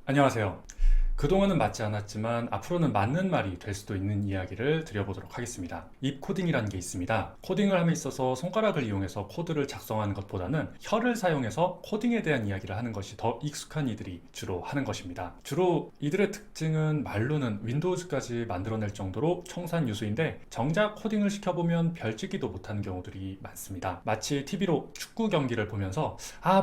안녕하세요. 그동안은 맞지 않았지만 앞으로는 맞는 말이 될 수도 있는 이야기를 드려보도록 하겠습니다. 입 코딩이라는 게 있습니다. 코딩을 함에 있어서 손가락을 이용해서 코드를 작성하는 것보다는 혀를 사용해서 코딩에 대한 이야기를 하는 것이 더 익숙한 이들이 주로 하는 것입니다. 주로 이들의 특징은 말로는 윈도우즈까지 만들어낼 정도로 청산 유수인데 정작 코딩을 시켜보면 별짓기도 못하는 경우들이 많습니다. 마치 TV로 축구 경기를 보면서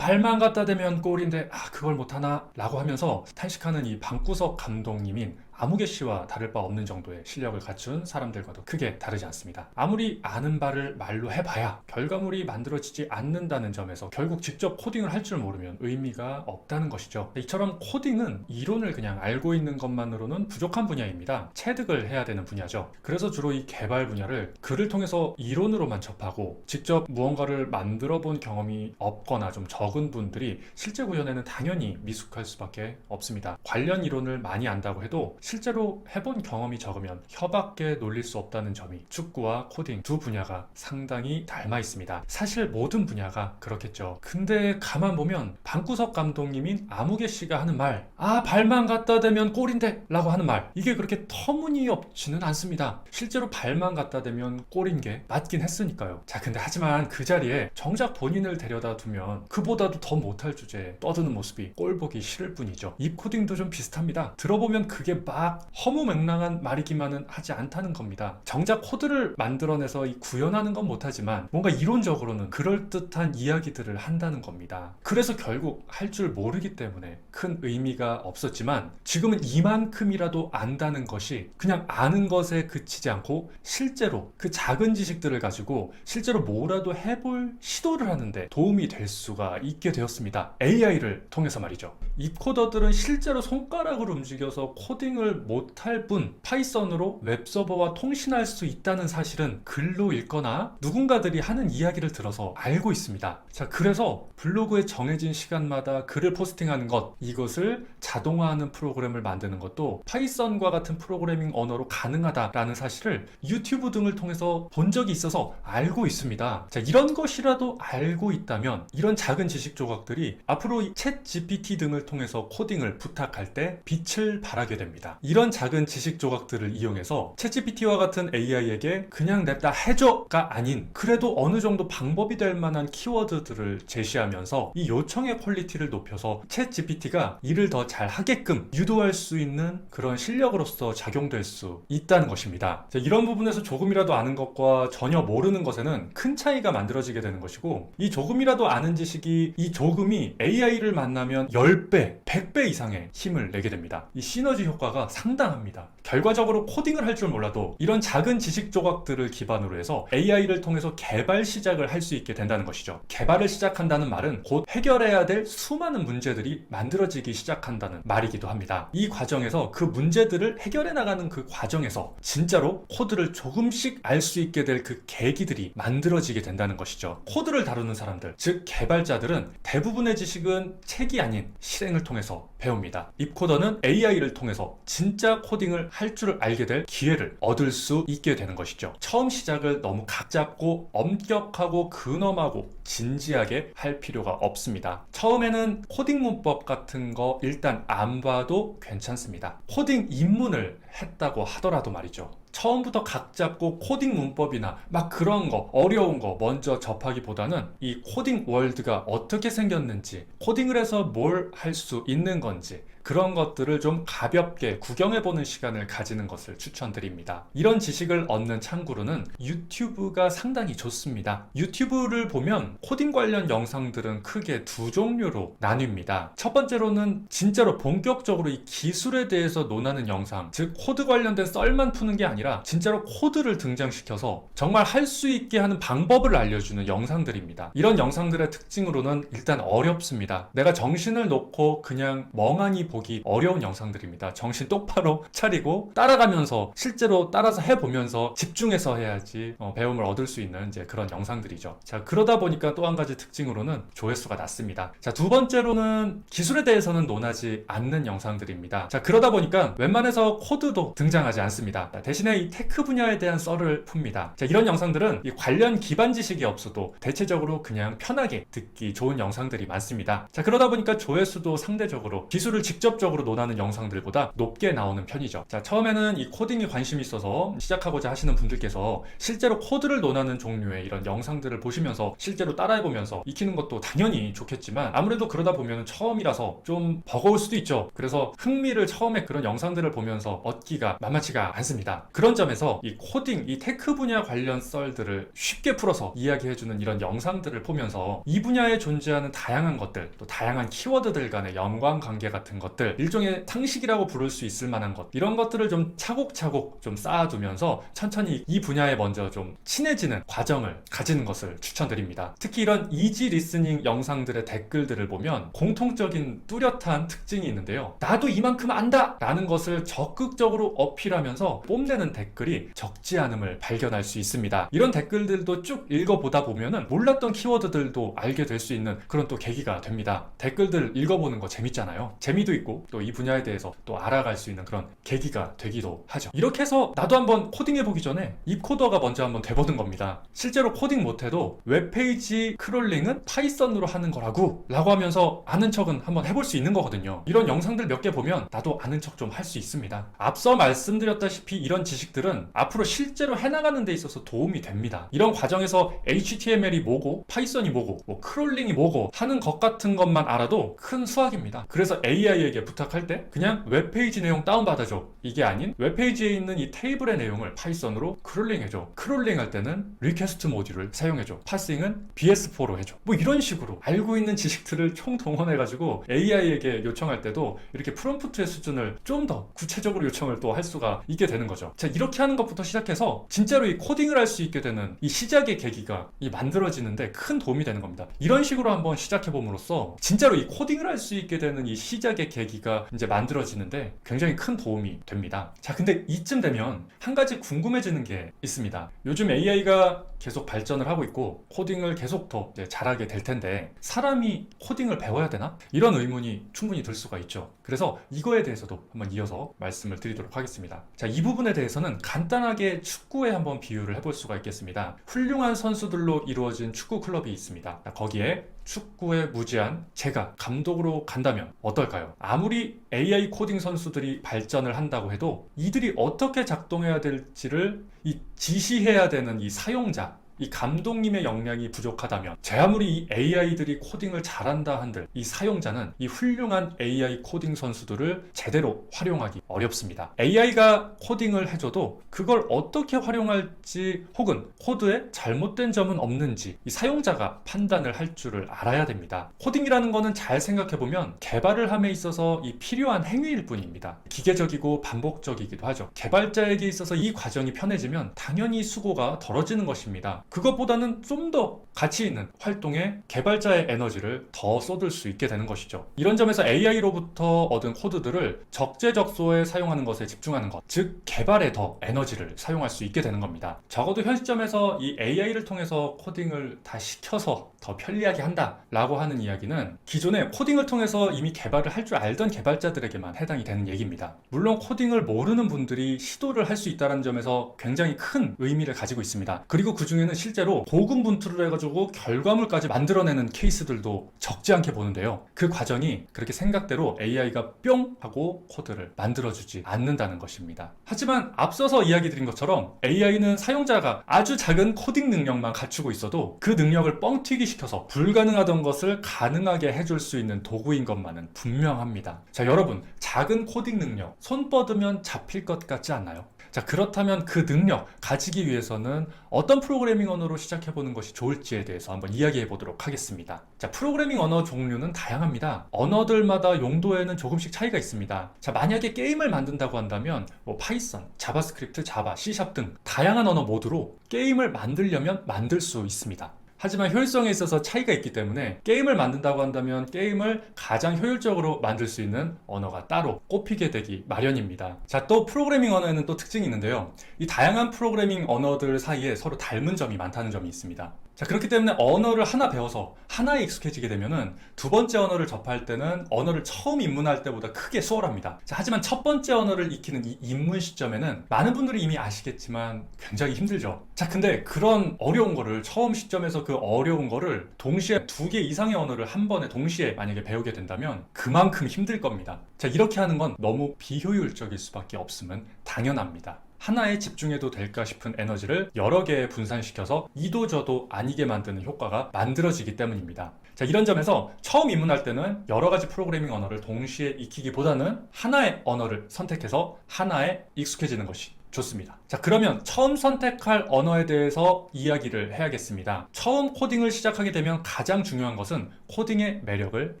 발만 갖다 대면 골인데 그걸 못하나? 라고 하면서 탄식하는 이 방구석 감독님인 아무개 씨와 다를 바 없는 정도의 실력을 갖춘 사람들과도 크게 다르지 않습니다. 아무리 아는 바를 말로 해봐야 결과물이 만들어지지 않는다는 점에서 결국 직접 코딩을 할 줄 모르면 의미가 없다는 것이죠. 이처럼 코딩은 이론을 그냥 알고 있는 것만으로는 부족한 분야입니다. 체득을 해야 되는 분야죠. 그래서 주로 이 개발 분야를 글을 통해서 이론으로만 접하고 직접 무언가를 만들어 본 경험이 없거나 좀 적은 분들이 실제 구현에는 당연히 미숙할 수밖에 없습니다. 관련 이론을 많이 안다고 해도 실제로 해본 경험이 적으면 혀밖에 놀릴 수 없다는 점이 축구와 코딩 두 분야가 상당히 닮아 있습니다. 사실 모든 분야가 그렇겠죠. 근데 가만 보면 방구석 감독님인 아무개 씨가 하는 말, 발만 갖다 대면 골인데 라고 하는 말, 이게 그렇게 터무니없지는 않습니다. 실제로 발만 갖다 대면 골인 게 맞긴 했으니까요. 자, 근데 하지만 그 자리에 정작 본인을 데려다 두면 그보다도 더 못할 주제에 떠드는 모습이 꼴보기 싫을 뿐이죠. 입 코딩도 좀 비슷합니다. 들어보면 그게 막 허무맹랑한 말이기만은 하지 않다는 겁니다. 정작 코드를 만들어내서 이 구현하는 건 못하지만 뭔가 이론적으로는 그럴듯한 이야기들을 한다는 겁니다. 그래서 결국 할 줄 모르기 때문에 큰 의미가 없었지만 지금은 이만큼이라도 안다는 것이 그냥 아는 것에 그치지 않고 실제로 그 작은 지식들을 가지고 실제로 뭐라도 해볼 시도를 하는데 도움이 될 수가 있게 되었습니다. AI를 통해서 말이죠. 이 코더들은 실제로 손가락을 움직여서 코딩을 못할 뿐 파이썬으로 웹서버와 통신할 수 있다는 사실은 글로 읽거나 누군가들이 하는 이야기를 들어서 알고 있습니다. 자, 그래서 블로그에 정해진 시간마다 글을 포스팅하는 것, 이것을 자동화하는 프로그램을 만드는 것도 파이썬과 같은 프로그래밍 언어로 가능하다라는 사실을 유튜브 등을 통해서 본 적이 있어서 알고 있습니다. 자, 이런 것이라도 알고 있다면 이런 작은 지식 조각들이 앞으로 챗 GPT 등을 통해서 코딩을 부탁할 때 빛을 발하게 됩니다. 이런 작은 지식 조각들을 이용해서 챗 GPT와 같은 AI에게 그냥 냅다 해줘가 아닌 그래도 어느 정도 방법이 될 만한 키워드들을 제시하면서 이 요청의 퀄리티를 높여서 챗 GPT가 일을 더 잘 하게끔 유도할 수 있는 그런 실력으로서 작용될 수 있다는 것입니다. 자, 이런 부분에서 조금이라도 아는 것과 전혀 모르는 것에는 큰 차이가 만들어지게 되는 것이고, 이 조금이라도 아는 지식이 이 조금이 AI를 만나면 10배, 100배 이상의 힘을 내게 됩니다. 이 시너지 효과가 상당합니다. 결과적으로 코딩을 할 줄 몰라도 이런 작은 지식 조각들을 기반으로 해서 AI를 통해서 개발 시작을 할 수 있게 된다는 것이죠. 개발을 시작한다는 말은 곧 해결해야 될 수많은 문제들이 만들어지기 시작한다는 말이기도 합니다. 이 과정에서 그 문제들을 해결해 나가는 그 과정에서 진짜로 코드를 조금씩 알 수 있게 될 그 계기들이 만들어지게 된다는 것이죠. 코드를 다루는 사람들, 즉 개발자들은 대부분의 지식은 책이 아닌 실행을 통해서 배웁니다. 입코더는 AI를 통해서 진짜 코딩을 할 줄 알게 될 기회를 얻을 수 있게 되는 것이죠. 처음 시작을 너무 각 잡고 엄격하고 근엄하고 진지하게 할 필요가 없습니다. 처음에는 코딩 문법 같은 거 일단 안 봐도 괜찮습니다. 코딩 입문을 했다고 하더라도 말이죠. 처음부터 각 잡고 코딩 문법이나 막 그런 거 어려운 거 먼저 접하기보다는 이 코딩 월드가 어떻게 생겼는지, 코딩을 해서 뭘 할 수 있는 건지 그런 것들을 좀 가볍게 구경해보는 시간을 가지는 것을 추천드립니다. 이런 지식을 얻는 창구로는 유튜브가 상당히 좋습니다. 유튜브를 보면 코딩 관련 영상들은 크게 두 종류로 나뉩니다. 첫 번째로는 진짜로 본격적으로 이 기술에 대해서 논하는 영상, 즉 코드 관련된 썰만 푸는 게 아니라 진짜로 코드를 등장시켜서 정말 할 수 있게 하는 방법을 알려주는 영상들입니다. 이런 영상들의 특징으로는 일단 어렵습니다. 내가 정신을 놓고 그냥 멍하니 보기 어려운 영상들입니다. 정신 똑바로 차리고 따라가면서 실제로 따라서 해보면서 집중해서 해야지 배움을 얻을 수 있는 이제 그런 영상들이죠. 자, 그러다 보니까 또 한 가지 특징으로는 조회수가 낮습니다. 자, 두 번째로는 기술에 대해서는 논하지 않는 영상들입니다. 자, 그러다 보니까 웬만해서 코드도 등장하지 않습니다. 대신에 이 테크 분야에 대한 썰을 풉니다. 자, 이런 영상들은 이 관련 기반 지식이 없어도 대체적으로 그냥 편하게 듣기 좋은 영상들이 많습니다. 자, 그러다 보니까 조회수도 상대적으로 기술을 직접적으로 논하는 영상들보다 높게 나오는 편이죠. 자, 처음에는 이 코딩에 관심이 있어서 시작하고자 하시는 분들께서 실제로 코드를 논하는 종류의 이런 영상들을 보시면서 실제로 따라해보면서 익히는 것도 당연히 좋겠지만 아무래도 그러다 보면 처음이라서 좀 버거울 수도 있죠. 그래서 흥미를 처음에 그런 영상들을 보면서 얻기가 만만치가 않습니다. 그런 점에서 이 코딩, 이 테크 분야 관련 썰들을 쉽게 풀어서 이야기해주는 이런 영상들을 보면서 이 분야에 존재하는 다양한 것들, 또 다양한 키워드들 간의 연관관계 같은 것들, 일종의 상식이라고 부를 수 있을 만한 것, 이런 것들을 좀 차곡차곡 좀 쌓아두면서 천천히 이 분야에 먼저 좀 친해지는 과정을 가지는 것을 추천드립니다. 특히 이런 이지 리스닝 영상들의 댓글들을 보면 공통적인 뚜렷한 특징이 있는데요. 나도 이만큼 안다! 라는 것을 적극적으로 어필하면서 뽐내는 댓글이 적지 않음을 발견할 수 있습니다. 이런 댓글들도 쭉 읽어보다 보면은 몰랐던 키워드들도 알게 될 수 있는 그런 또 계기가 됩니다. 댓글들 읽어보는 거 재밌잖아요. 재미도 있고 또 이 분야에 대해서 또 알아갈 수 있는 그런 계기가 되기도 하죠. 이렇게 해서 나도 한번 코딩해보기 전에 입코더가 먼저 한번 돼보는 겁니다. 실제로 코딩 못해도 웹페이지 크롤링은 파이썬으로 하는 거라고 라고 하면서 아는 척은 한번 해볼 수 있는 거거든요. 이런 영상들 몇 개 보면 나도 아는 척 좀 할 수 있습니다. 앞서 말씀드렸다시피 이런 지식들은 앞으로 실제로 해나가는 데 있어서 도움이 됩니다. 이런 과정에서 HTML이 뭐고 파이썬이 뭐고 뭐 크롤링이 뭐고 하는 것 같은 것만 알아도 큰 수학입니다. 그래서 AI에게 부탁할 때 그냥 웹페이지 내용 다운받아줘, 이게 아닌 웹페이지에 있는 이 테이블의 내용을 파이썬으로 크롤링해줘, 크롤링 할 때는 리퀘스트 모듈을 사용해줘, 파싱은 BS4로 해줘, 뭐 이런 식으로 알고 있는 지식들을 총동원해가지고 AI에게 요청할 때도 이렇게 프롬프트의 수준을 좀 더 구체적으로 요청을 또 할 수가 있게 되는 거죠. 자, 이렇게 하는 것부터 시작해서 진짜로 이 코딩을 할 수 있게 되는 이 시작의 계기가 이 만들어지는데 큰 도움이 되는 겁니다. 이런 식으로 한번 시작해봄으로써 진짜로 이 코딩을 할 수 있게 되는 이 시작의 계기가 이제 만들어지는데 굉장히 큰 도움이 됩니다. 자, 근데 이쯤 되면 한 가지 궁금해지는 게 있습니다. 요즘 AI가 계속 발전을 하고 있고 코딩을 계속 더 잘하게 될 텐데 사람이 코딩을 배워야 되나? 이런 의문이 충분히 들 수가 있죠. 그래서 이거에 대해서도 한번 이어서 말씀을 드리도록 하겠습니다. 자, 이 부분에 대해서는 간단하게 축구에 한번 비유를 해볼 수가 있겠습니다. 훌륭한 선수들로 이루어진 축구 클럽이 있습니다. 거기에 축구의 무지한 제가 감독으로 간다면 어떨까요? 아무리 AI 코딩 선수들이 발전을 한다고 해도 이들이 어떻게 작동해야 될지를 이 지시해야 되는 이 사용자, 이 감독님의 역량이 부족하다면 제 아무리 이 AI들이 코딩을 잘한다 한들 이 사용자는 이 훌륭한 AI 코딩 선수들을 제대로 활용하기 어렵습니다. AI가 코딩을 해줘도 그걸 어떻게 활용할지 혹은 코드에 잘못된 점은 없는지 이 사용자가 판단을 할 줄을 알아야 됩니다. 코딩이라는 거는 잘 생각해보면 개발을 함에 있어서 이 필요한 행위일 뿐입니다. 기계적이고 반복적이기도 하죠. 개발자에게 있어서 이 과정이 편해지면 당연히 수고가 덜어지는 것입니다. 그것보다는 좀 더 가치 있는 활동에 개발자의 에너지를 더 쏟을 수 있게 되는 것이죠. 이런 점에서 AI로부터 얻은 코드들을 적재적소에 사용하는 것에 집중하는 것, 즉 개발에 더 에너지를 사용할 수 있게 되는 겁니다. 적어도 현 시점에서 이 AI를 통해서 코딩을 다 시켜서 더 편리하게 한다 라고 하는 이야기는 기존에 코딩을 통해서 이미 개발을 할 줄 알던 개발자들에게만 해당이 되는 얘기입니다. 물론 코딩을 모르는 분들이 시도를 할 수 있다는 점에서 굉장히 큰 의미를 가지고 있습니다. 그리고 그 중에는 실제로 고군분투를 해가지고 결과물까지 만들어내는 케이스들도 적지 않게 보는데요. 그 과정이 그렇게 생각대로 AI가 뿅 하고 코드를 만들어주지 않는다는 것입니다. 하지만 앞서서 이야기 드린 것처럼 AI는 사용자가 아주 작은 코딩 능력만 갖추고 있어도 그 능력을 뻥튀기 시켜서 불가능하던 것을 가능하게 해줄 수 있는 도구인 것만은 분명합니다. 자, 여러분, 작은 코딩 능력 손 뻗으면 잡힐 것 같지 않나요? 자, 그렇다면 그 능력 가지기 위해서는 어떤 프로그래밍 언어로 시작해보는 것이 좋을지에 대해서 한번 이야기해 보도록 하겠습니다. 자, 프로그래밍 언어 종류는 다양합니다. 언어들마다 용도에는 조금씩 차이가 있습니다. 자, 만약에 게임을 만든다고 한다면 뭐 파이썬, 자바스크립트, 자바, C# 등 다양한 언어 모두로 게임을 만들려면 만들 수 있습니다. 하지만 효율성에 있어서 차이가 있기 때문에 게임을 만든다고 한다면 게임을 가장 효율적으로 만들 수 있는 언어가 따로 꼽히게 되기 마련입니다. 자, 또 프로그래밍 언어에는 또 특징이 있는데요. 이 다양한 프로그래밍 언어들 사이에 서로 닮은 점이 많다는 점이 있습니다. 자, 그렇기 때문에 언어를 하나 배워서 하나에 익숙해지게 되면은 두 번째 언어를 접할 때는 언어를 처음 입문할 때보다 크게 수월합니다. 자, 하지만 첫 번째 언어를 익히는 이 입문 시점에는 많은 분들이 이미 아시겠지만 굉장히 힘들죠. 자, 근데 그런 어려운 거를 처음 시점에서 그 어려운 거를 동시에 두 개 이상의 언어를 한 번에 동시에 만약에 배우게 된다면 그만큼 힘들 겁니다. 자, 이렇게 하는 건 너무 비효율적일 수밖에 없음은 당연합니다. 하나에 집중해도 될까 싶은 에너지를 여러 개에 분산시켜서 이도저도 아니게 만드는 효과가 만들어지기 때문입니다. 자, 이런 점에서 처음 입문할 때는 여러 가지 프로그래밍 언어를 동시에 익히기보다는 하나의 언어를 선택해서 하나에 익숙해지는 것이 좋습니다. 자, 그러면 처음 선택할 언어에 대해서 이야기를 해야겠습니다. 처음 코딩을 시작하게 되면 가장 중요한 것은 코딩의 매력을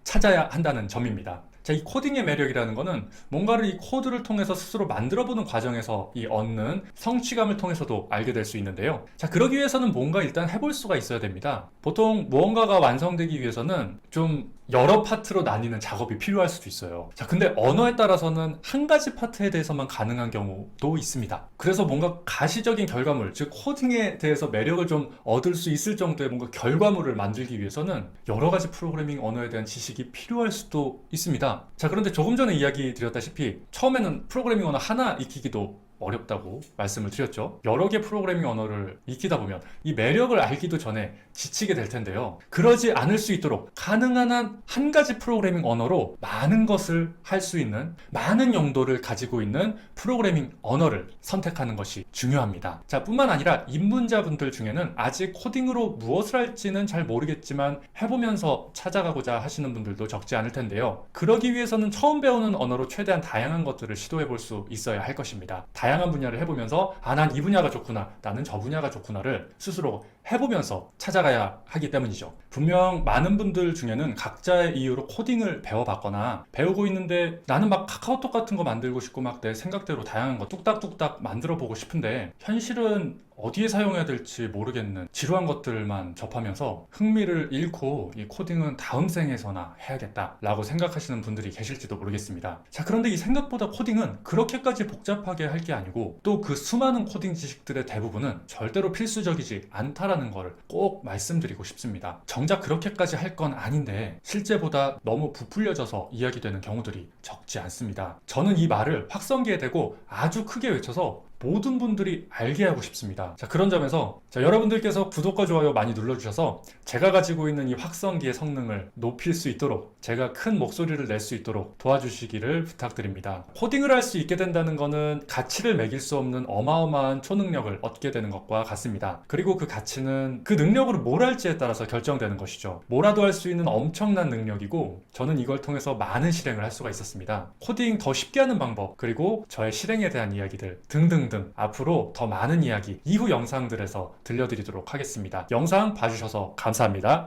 찾아야 한다는 점입니다. 자, 이 코딩의 매력이라는 거는 뭔가를 이 코드를 통해서 스스로 만들어보는 과정에서 이 얻는 성취감을 통해서도 알게 될 수 있는데요. 자, 그러기 위해서는 뭔가 일단 해볼 수가 있어야 됩니다. 보통 무언가가 완성되기 위해서는 좀 여러 파트로 나뉘는 작업이 필요할 수도 있어요. 자, 근데 언어에 따라서는 한 가지 파트에 대해서만 가능한 경우도 있습니다. 그래서 뭔가 가시적인 결과물, 즉 코딩에 대해서 매력을 좀 얻을 수 있을 정도의 뭔가 결과물을 만들기 위해서는 여러 가지 프로그래밍 언어에 대한 지식이 필요할 수도 있습니다. 자, 그런데 조금 전에 이야기 드렸다시피 처음에는 프로그래밍 언어 하나 익히기도 어렵다고 말씀을 드렸죠. 여러 개 프로그래밍 언어를 익히다 보면 이 매력을 알기도 전에 지치게 될 텐데요. 그러지 않을 수 있도록 가능한 한 한 가지 프로그래밍 언어로 많은 것을 할 수 있는, 많은 용도를 가지고 있는 프로그래밍 언어를 선택하는 것이 중요합니다. 자, 뿐만 아니라 입문자분들 중에는 아직 코딩으로 무엇을 할지는 잘 모르겠지만 해보면서 찾아가고자 하시는 분들도 적지 않을 텐데요. 그러기 위해서는 처음 배우는 언어로 최대한 다양한 것들을 시도해 볼 수 있어야 할 것입니다. 다양한 분야를 해보면서 난 이 분야가 좋구나, 나는 저 분야가 좋구나를 스스로 해보면서 찾아가야 하기 때문이죠. 분명 많은 분들 중에는 각자의 이유로 코딩을 배워봤거나 배우고 있는데 나는 막 카카오톡 같은 거 만들고 싶고 막 내 생각대로 다양한 거 뚝딱뚝딱 만들어 보고 싶은데 현실은 어디에 사용해야 될지 모르겠는 지루한 것들만 접하면서 흥미를 잃고 이 코딩은 다음 생에서나 해야겠다 라고 생각하시는 분들이 계실지도 모르겠습니다. 자, 그런데 이 생각보다 코딩은 그렇게까지 복잡하게 할 게 아니고 또 그 수많은 코딩 지식들의 대부분은 절대로 필수적이지 않다라는 거를 꼭 말씀드리고 싶습니다. 정작 그렇게까지 할 건 아닌데 실제보다 너무 부풀려져서 이야기되는 경우들이 적지 않습니다. 저는 이 말을 확성기에 대고 아주 크게 외쳐서 모든 분들이 알게 하고 싶습니다. 자, 그런 점에서 여러분들께서 구독과 좋아요 많이 눌러주셔서 제가 가지고 있는 이 확성기의 성능을 높일 수 있도록, 제가 큰 목소리를 낼 수 있도록 도와주시기를 부탁드립니다. 코딩을 할 수 있게 된다는 것은 가치를 매길 수 없는 어마어마한 초능력을 얻게 되는 것과 같습니다. 그리고 그 가치는 그 능력으로 뭘 할지에 따라서 결정되는 것이죠. 뭐라도 할 수 있는 엄청난 능력이고 저는 이걸 통해서 많은 실행을 할 수가 있었습니다. 코딩 더 쉽게 하는 방법, 그리고 저의 실행에 대한 이야기들 등등 앞으로 더 많은 이야기 이후 영상들에서 들려드리도록 하겠습니다. 영상 봐주셔서 감사합니다.